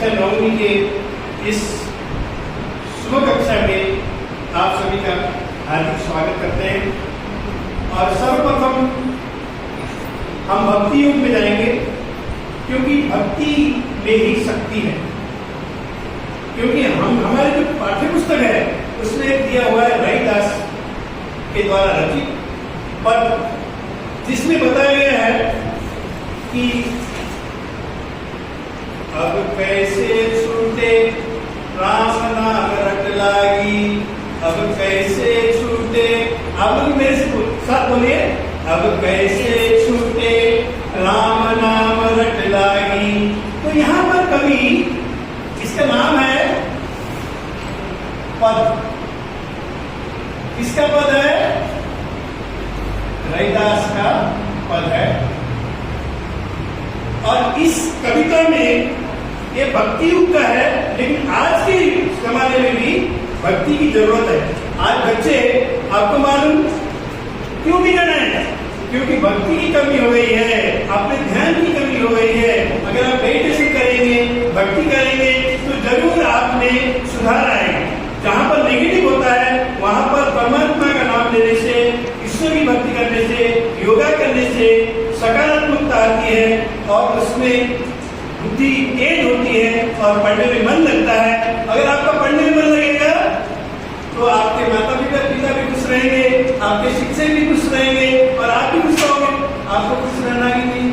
कक्षा 9वीं के इस शुभ कक्षा में आप सभी का हार्दिक स्वागत करते हैं। और सर्वप्रथम हम भक्ति योग में जाएंगे, क्योंकि भक्ति में ही शक्ति है। क्योंकि हमारे जो पाठ्य पुस्तक है उसमें दिया हुआ है रविदास के द्वारा रचित पद, जिसमें बताया गया है कि अब कैसे छूटे राम नाम रट लागी, अब कैसे छूटे, अब मेरे से साथ बोलिए, अब कैसे छूटे राम नाम रट लागी। तो यहाँ पर कवि, इसका नाम है पद, किसका पद है? रविदास का पद है। और इस कविता में ये भक्ति युग का है, लेकिन आज के जमाने में भी भक्ति की जरूरत है। आज बच्चे, आपको मालूम क्यों बिगड़ रहे हैं? क्योंकि भक्ति की कमी हो गई है, अपने ध्यान की कमी हो गई है। अगर आप मेडिटेशन करेंगे, भक्ति करेंगे, तो जरूर आप में सुधार आएगा। जहाँ पर नेगेटिव होता है वहां पर परमात्मा का नाम लेने से, ईश्वर की भक्ति करने से, योगा करने से सकारात्मकता आती है और उसमें बुद्धि तेज होती है और पढ़ने में मन लगता है। अगर आपका पढ़ने में मन लगेगा तो आपके माता पिता भी खुश रहेंगे, आपके शिक्षक भी खुश रहेंगे और आप भी खुश रहोगे। आपको खुश रहना ही नहीं,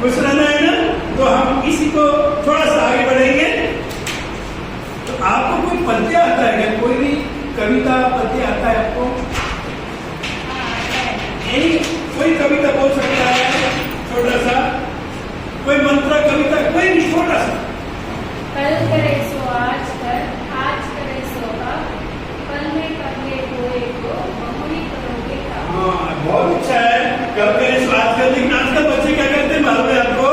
खुश रहना है ना? तो हम इसी को थोड़ा सा आगे बढ़ेंगे। तो आपको कोई पद्य आता है क्या? कोई भी कविता पद्य आता है आपको? कोई कविता बोल सकता है छोटा सा, कोई मंत्र कविता, कोई भी छोटा सा। कल करे सो आज कर, आज करे सो अब, कल में करने कोई को बहुनी करोगे तब। हाँ, बहुत अच्छा है। कल करे सो आज कर, लेकिन आजकल बच्चे क्या करते हैं मालूम है आपको?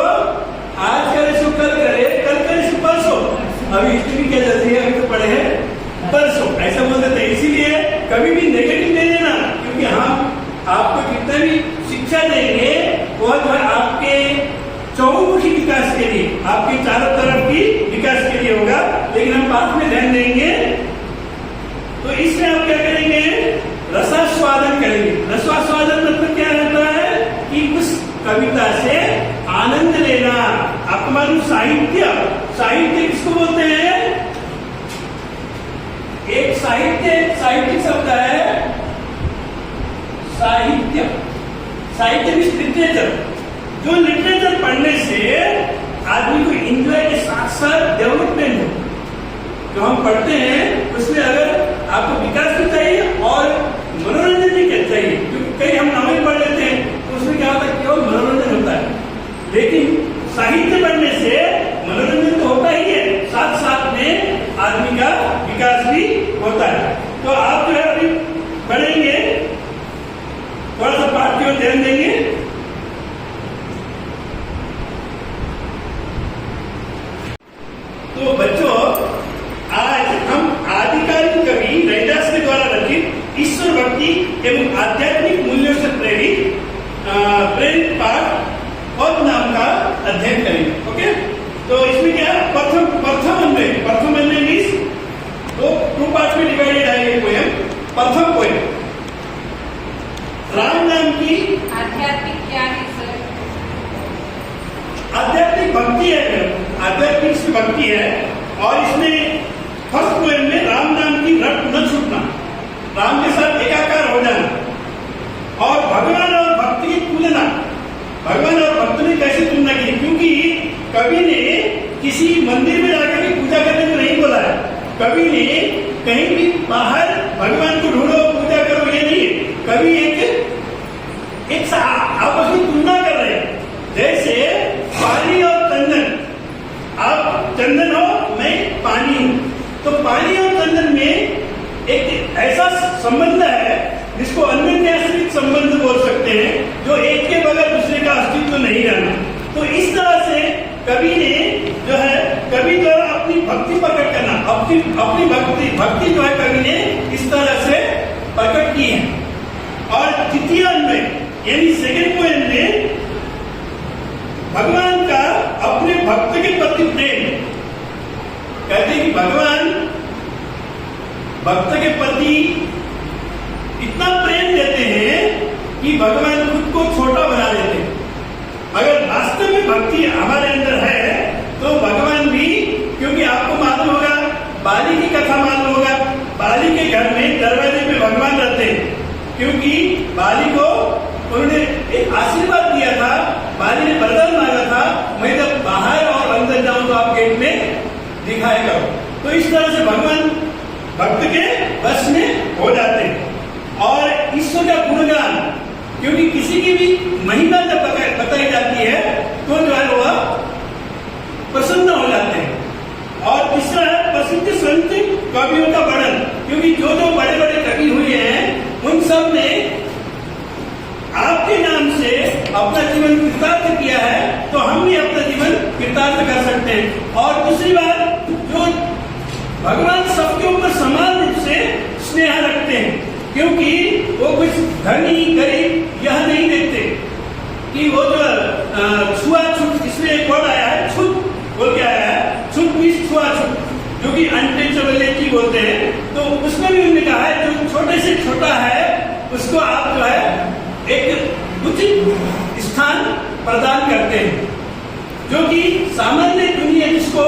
आज करे सो कल करे, कल करे सो परसों। अभी हिस्ट्री क्या चलती है, अभी तो पढ़े हैं परसों, ऐसा बोल देते हैं। इसीलिए कभी भी नेगेटिव नहीं लेना, क्योंकि हम आपको जितना भी शिक्षा देंगे वह जो है आपके चौमुखी विकास के लिए, आपके चारों तरफ की विकास के लिए होगा। लेकिन हम बात में ध्यान देंगे तो इसमें आप क्या करेंगे? रसास्वादन करेंगे। रसास्वादन मतलब क्या रहता है कि उस कविता से आनंद लेना। आपको मालूम साहित्य, साहित्य किसको बोलते हैं? एक साहित्य शब्द है साहित्य। साहित्य मीन्स लिटरेचर। जो लिटरेचर पढ़ने से आदमी को एंजॉय के साथ साथ डेवलपमेंट हो। जो हम पढ़ते हैं उसमें अगर आपको विकास भी चाहिए और मनोरंजन भी चाहिए, क्योंकि कई हम नावल पढ़ लेते हैं तो उसमें क्या होता है, केवल मनोरंजन होता है। लेकिन साहित्य पढ़ने से मनोरंजन तो होता ही है, साथ साथ में आदमी का विकास भी होता है। तो आप जो है अभी पढ़ेंगे, थोड़ा सा पाठ की ओर ध्यान देंगे। तो बच्चों, आज हम आदिकालीन कवि रविदास के द्वारा रचित ईश्वर भक्ति एवं आध्यात्मिक मूल्यों से प्रेरित पाठ पद नाम का अध्ययन करेंगे। ओके, तो इसमें क्या प्रथम अन्वय मीन्स दो पार्ट में डिवाइडेड है ये पोएम। प्रथम पोएम, राम नाम की आध्यात्मिक क्या है सर? आध्यात्मिक भक्ति है, आध्यात्मिक भक्ति है। और इसमें फर्स्ट पोएम में राम नाम की रट न छूटना, राम के साथ एकाकार हो जाना और भगवान और भक्त की तुलना, भगवान और भक्त ने कैसे तुलना की? क्योंकि कवि ने किसी मंदिर में जाकर के पूजा करने को नहीं बोला है। कवि ने कहीं भी बाहर भगवान को ढूंढो, पूजा करो, ये नहीं है। कवि एक आपस में तुलना कर रहे हैं। जैसे पानी और चंदन, आप चंदन हो, मैं पानी हूं, तो पानी और चंदन में एक ऐसा संबंध है जिसको अन्योन्याश्रित संबंध बोल सकते हैं, जो एक के बगैर दूसरे का अस्तित्व नहीं रहना। तो इस तरह से कवि ने जो है, कवि द्वारा अपनी भक्ति प्रकट करना, अपनी भक्ति जो है कवि ने इस तरह से प्रकट की है। और द्वितीय अन्वय यानी सेकंड पोएम में भगवान का अपने भक्त के प्रति प्रेम, कहते हैं कि भगवान भक्त के प्रति इतना प्रेम देते हैं कि भगवान खुद को छोटा बना देते हैं। अगर वास्तव में भक्ति हमारे अंदर है तो भगवान भी, क्योंकि आपको मालूम होगा, बाली की कथा मालूम होगा, बाली के घर में दरवाजे पे भगवान रहते हैं, क्योंकि बाली को उन्होंने एक आशीर्वाद दिया था, बाली ने वरदान मांगा था, मैं जब बाहर और अंदर जाऊं तो आप गेट में दिखाया करो। तो इस तरह से भगवान भक्त के वश में हो जाते हैं। और ईश्वर का गुणगान, क्योंकि किसी की भी महिमा जब बताई जाती है तो जो है वह प्रसन्न हो जाते हैं। और तीसरा है प्रसिद्ध संत कवियों का वर्णन, क्योंकि जो जो बड़े बड़े कवि हुए हैं उन सब ने आपके नाम से अपना जीवन कृतार्थ किया है, तो हम भी अपना जीवन कृतार्थ कर सकते हैं। और दूसरी बात, जो भगवान सबके ऊपर समान रूप से स्नेह रखते हैं, क्योंकि वो कुछ धनी गरीब यह नहीं देखते कि वो जो छुआछूत, इसमें एक वर्ड आया है छूत बोल के आया है, छूत मीन्स छुआछूत, जो कि अनटचेबिलिटी बोलते हैं। तो उसमें भी उन्होंने कहा है जो छोटे से छोटा है उसको आप जो है एक उचित स्थान प्रदान करते हैं, जो कि सामान्य दुनिया जिसको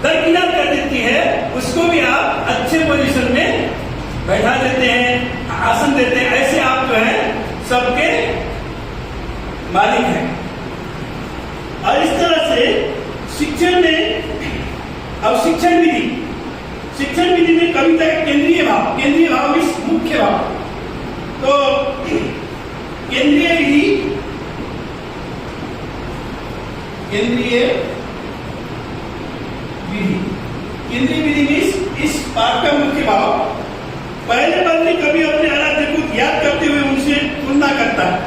दरकिनार कर देती है उसको भी आप अच्छे पोजीशन में बैठा देते हैं, आसन देते हैं। ऐसे आप जो है सबके मालिक हैं। और इस तरह से शिक्षण में, अब शिक्षण विधि में कविता का केंद्रीय भाव इस मुख्य भाव। तो केंद्रीय विधि में इस पाठ का मुख्य भाव, पहले पद में कवि अपने आराध्य को याद करते हुए उनसे तुलना करता है,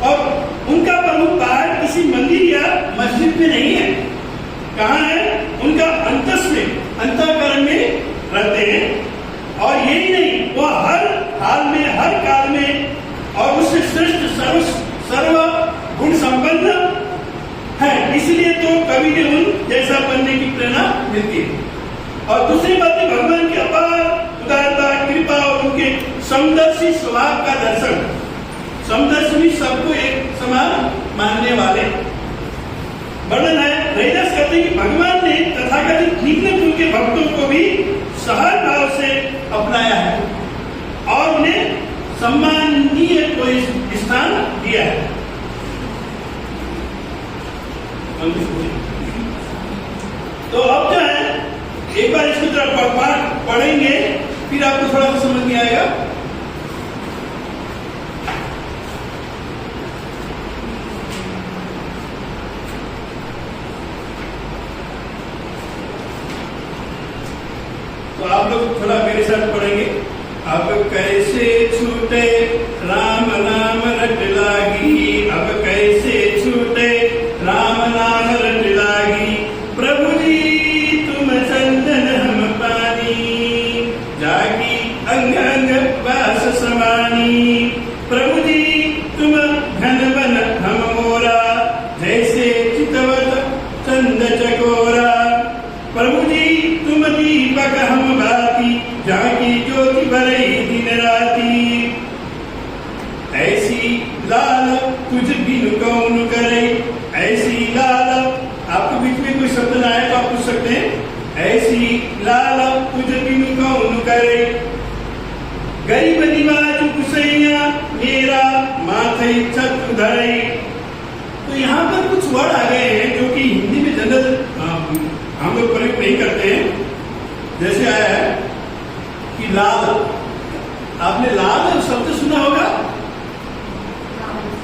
और उनका प्रमुख बाहर किसी मंदिर या मस्जिद में नहीं है। कहाँ है? उनका अंतःकरण में रहते हैं। और यही नहीं, वो हर हाल में, हर काल में और उससे श्रेष्ठ सर्व गुण संपन्न है, इसलिए तो कवि ने उन जैसा बनने की प्रेरणा मिलती है। और दूसरी बात है भगवान की अपार उदारता, कृपा और उनके समदर्शी स्वभाव का दर्शन। समदर्शी सबको एक समान मानने वाले वर्णन है। रैदास कहते हैं कि भगवान ने तथाकथित निम्न कुल के भक्तों को भी सहज भाव से अपनाया है और उन्हें सम्माननीय कोई स्थान दिया है। तो अब जो है एक बार इसकी तरफ पढ़ेंगे, फिर आपको थोड़ा सा समझ में आएगा। तो आप लोग थोड़ा मेरे साथ पढ़ेंगे। अब कैसे छूटे राम नाम रट लागी, अब कैसे छूटे राम नाम रट लागी, प्रभु जी तुम चंदन हम पानी, जागी अंग अंग वास समानी, प्रभु जी तुम घन बन हम मोरा, जैसे चितवत चंद चकोरा, प्रभु जी तुम दीपक हम बाती, जागी ज्योति भरई दिन राती, ऐसी लाल तुझ बिनु कौन करे, ऐसी लाल, आपके बीच में कोई शब्द ना आए तो आप पूछ सकते हैं, ऐसी लाल तुझ बिनु कौन करे, गरीब निवाज कुसैया मेरा माथे छत धरई। तो यहाँ पर कुछ वर्ड आ गए हैं जो कि हिंदी में जनरल हम लोग प्रयोग नहीं करते हैं। जैसे आया है कि लाल, आपने लाल शब्द सुना होगा,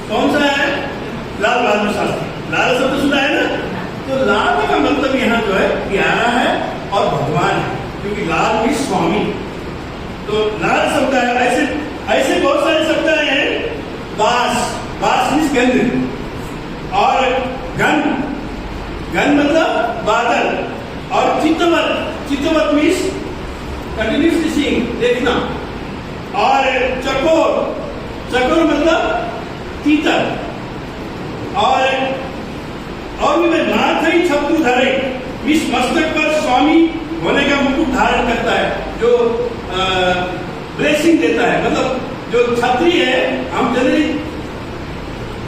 कौन सा है? लाल बहादुर शास्त्री, लाल शब्द सुना है ना। तो लाल का मतलब यहाँ जो है प्यारा है और भगवान है, क्योंकि लाल भी स्वामी। तो लाल शब्द है। ऐसे बहुत सारे शब्द हैं। बास मीन्स गंध, और घन मतलब बादल, और चितवत मीन्स कंटिन्यूसली सीइंग, देखना, और चकोर मतलब तीतर, और भी मैं माथे छत्रु धरे मीन्स मस्तक पर स्वामी होने का मुकुट धारण करता है, जो ब्लेसिंग देता है। मतलब जो छतरी है, हम जनरली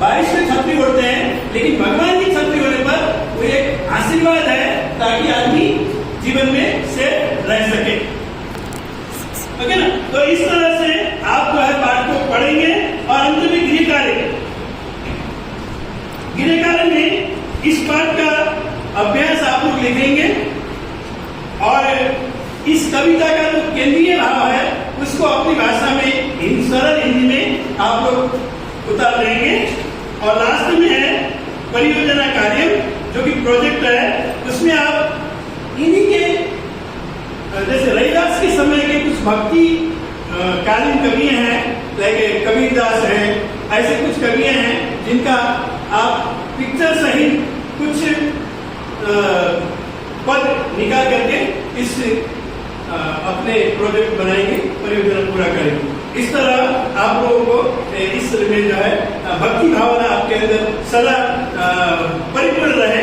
बारिश में छतरी ओढ़ते हैं, लेकिन भगवान की छतरी होने पर वो एक आशीर्वाद है ताकि आदमी जीवन में से रह सके। ओके ना? तो इस तरह से आप जो है पाठ को पढ़ेंगे और अंत में गृह कार्य में इस पाठ का अभ्यास आप लोग लिखेंगे और इस कविता का जो केंद्रीय भाव है उसको अपनी भाषा में सरल हिंदी में आप लोग उतार देंगे। और लास्ट में है परियोजना कार्य, जो कि प्रोजेक्ट है, उसमें आप इन्हीं के जैसे रविदास के समय के कुछ भक्ति कालीन कवियां हैं, लाइक कबीरदास हैं, ऐसे कुछ कवियां हैं जिनका आप पिक्चर सहित कुछ पद निकाल करके इस अपने प्रोजेक्ट बनाएंगे, परियोजना पूरा करेंगे। इस तरह आप लोगों को इस में जो है भक्ति भावना आपके अंदर सदा परिपूर्ण रहे।